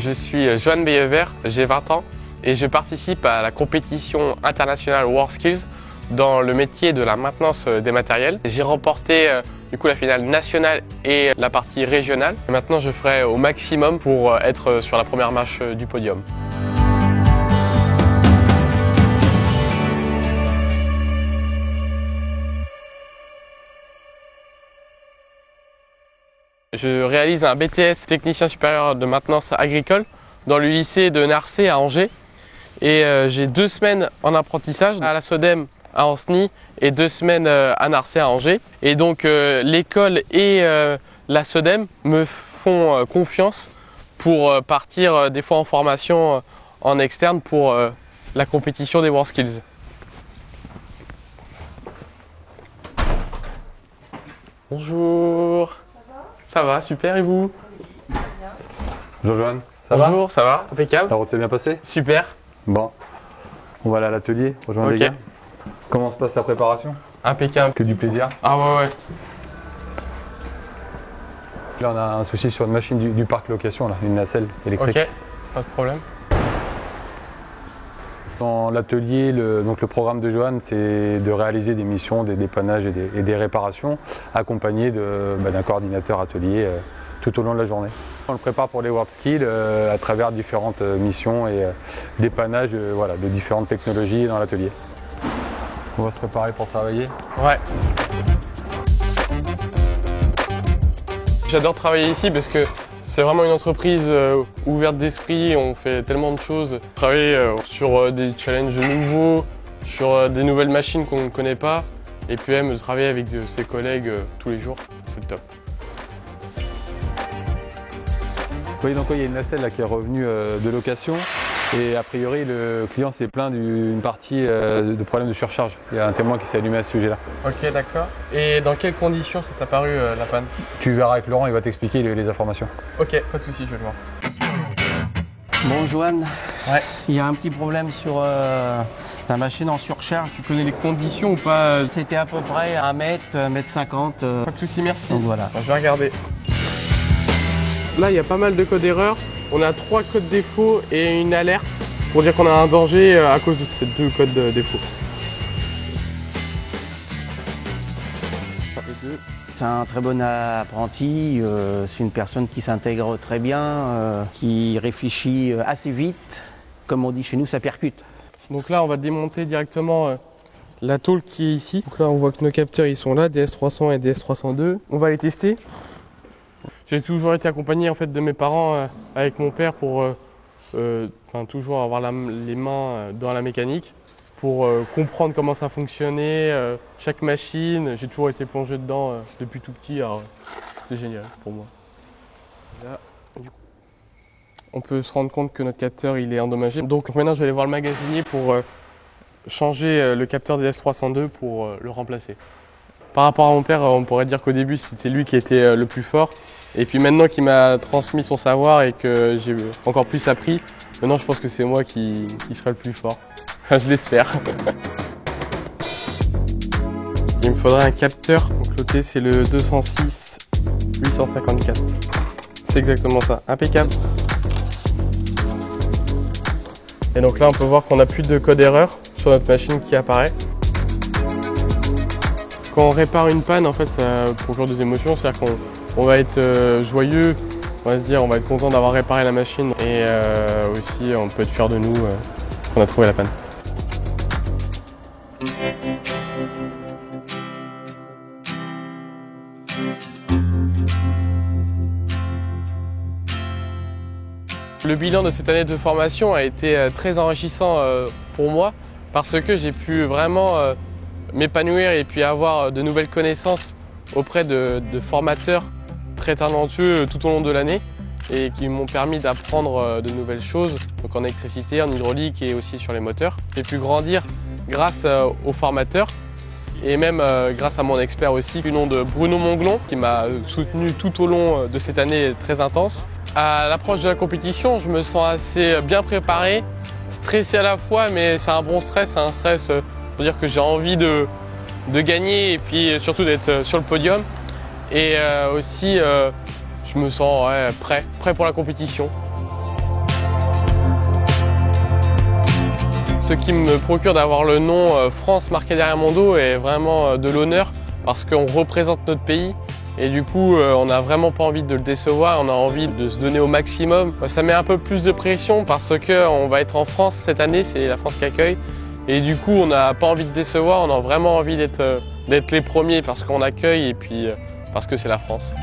Je suis Johan Beyever, j'ai 20 ans et je participe à la compétition internationale WorldSkills dans le métier de la maintenance des matériels. J'ai remporté du coup la finale nationale et la partie régionale. Et maintenant je ferai au maximum pour être sur la première marche du podium. Je réalise un BTS technicien supérieur de maintenance agricole dans le lycée de Narcé à Angers. Et j'ai 2 semaines en apprentissage à la SODEM à Ancenis et 2 semaines à Narcé à Angers. Et donc l'école et la SODEM me font confiance pour partir des fois en formation en externe pour la compétition des WorldSkills. Bonjour. Ça va, super, et vous? Bonjour Johan, ça va? Bonjour, ça va, impeccable. La route s'est bien passée? Super. Bon, on va aller à l'atelier, rejoindre les gars. Comment se passe la préparation? Impeccable. Que du plaisir? Ah ouais. Là on a un souci sur une machine du parc location, là, une nacelle électrique. Ok, pas de problème. Dans l'atelier, le programme de Johan, c'est de réaliser des missions, des dépannages et des réparations, accompagnés d'un coordinateur atelier tout au long de la journée. On le prépare pour les WorldSkills à travers différentes missions et dépannages de différentes technologies dans l'atelier. On va se préparer pour travailler. Ouais. J'adore travailler ici parce que c'est vraiment une entreprise ouverte d'esprit, on fait tellement de choses. Travailler sur des challenges nouveaux, sur des nouvelles machines qu'on ne connaît pas, et puis même travailler avec ses collègues tous les jours, c'est le top. Vous voyez donc il y a une nacelle là, qui est revenue de location et a priori le client s'est plaint d'une partie de problème de surcharge. Il y a un témoin qui s'est allumé à ce sujet-là. Ok, d'accord. Et dans quelles conditions s'est apparue la panne? Tu verras avec Laurent, il va t'expliquer les informations. Ok, pas de souci, je vais le voir. Bon Johan, Ouais. il y a un petit problème sur la machine en surcharge. Tu connais les conditions ou pas? C'était à peu près 1 mètre, 1,50 m. Pas de souci, merci. Donc voilà. Je vais regarder. Là, il y a pas mal de codes erreurs. On a 3 codes défauts et une alerte pour dire qu'on a un danger à cause de ces 2 codes défauts. C'est un très bon apprenti, c'est une personne qui s'intègre très bien, qui réfléchit assez vite. Comme on dit chez nous, ça percute. Donc là, on va démonter directement la tôle qui est ici. Donc là, on voit que nos capteurs ils sont là, DS300 et DS302. On va les tester. J'ai toujours été accompagné en fait de mes parents avec mon père pour toujours avoir les mains dans la mécanique, pour comprendre comment ça fonctionnait, chaque machine. J'ai toujours été plongé dedans depuis tout petit, alors c'était génial pour moi. Là, du coup, on peut se rendre compte que notre capteur il est endommagé. Donc maintenant je vais aller voir le magasinier pour changer le capteur DS302 pour le remplacer. Par rapport à mon père, on pourrait dire qu'au début c'était lui qui était le plus fort. Et puis maintenant qu'il m'a transmis son savoir et que j'ai encore plus appris, maintenant je pense que c'est moi qui serai le plus fort. Je l'espère. Il me faudrait un capteur. Donc le T c'est le 206 854. C'est exactement ça. Impeccable. Et donc là on peut voir qu'on n'a plus de code erreur sur notre machine qui apparaît. Quand on répare une panne, en fait, ça procure des émotions, c'est-à-dire qu'on va être joyeux, on va se dire, on va être content d'avoir réparé la machine et aussi on peut être fier de nous qu'on a trouvé la panne. Le bilan de cette année de formation a été très enrichissant pour moi parce que j'ai pu vraiment m'épanouir et puis avoir de nouvelles connaissances auprès de formateurs très talentueux tout au long de l'année et qui m'ont permis d'apprendre de nouvelles choses, donc en électricité, en hydraulique et aussi sur les moteurs. J'ai pu grandir grâce aux formateurs et même grâce à mon expert aussi, du nom de Bruno Monglon, qui m'a soutenu tout au long de cette année très intense. À l'approche de la compétition, je me sens assez bien préparé, stressé à la fois, mais c'est un bon stress, c'est un stress pour dire que j'ai envie de gagner et puis surtout d'être sur le podium. Et aussi, je me sens prêt pour la compétition. Ce qui me procure d'avoir le nom France marqué derrière mon dos est vraiment de l'honneur parce qu'on représente notre pays. Et du coup, on n'a vraiment pas envie de le décevoir, on a envie de se donner au maximum. Ça met un peu plus de pression parce qu'on va être en France cette année, c'est la France qui accueille. Et du coup, on n'a pas envie de décevoir, on a vraiment envie d'être les premiers parce qu'on accueille et puis parce que c'est la France.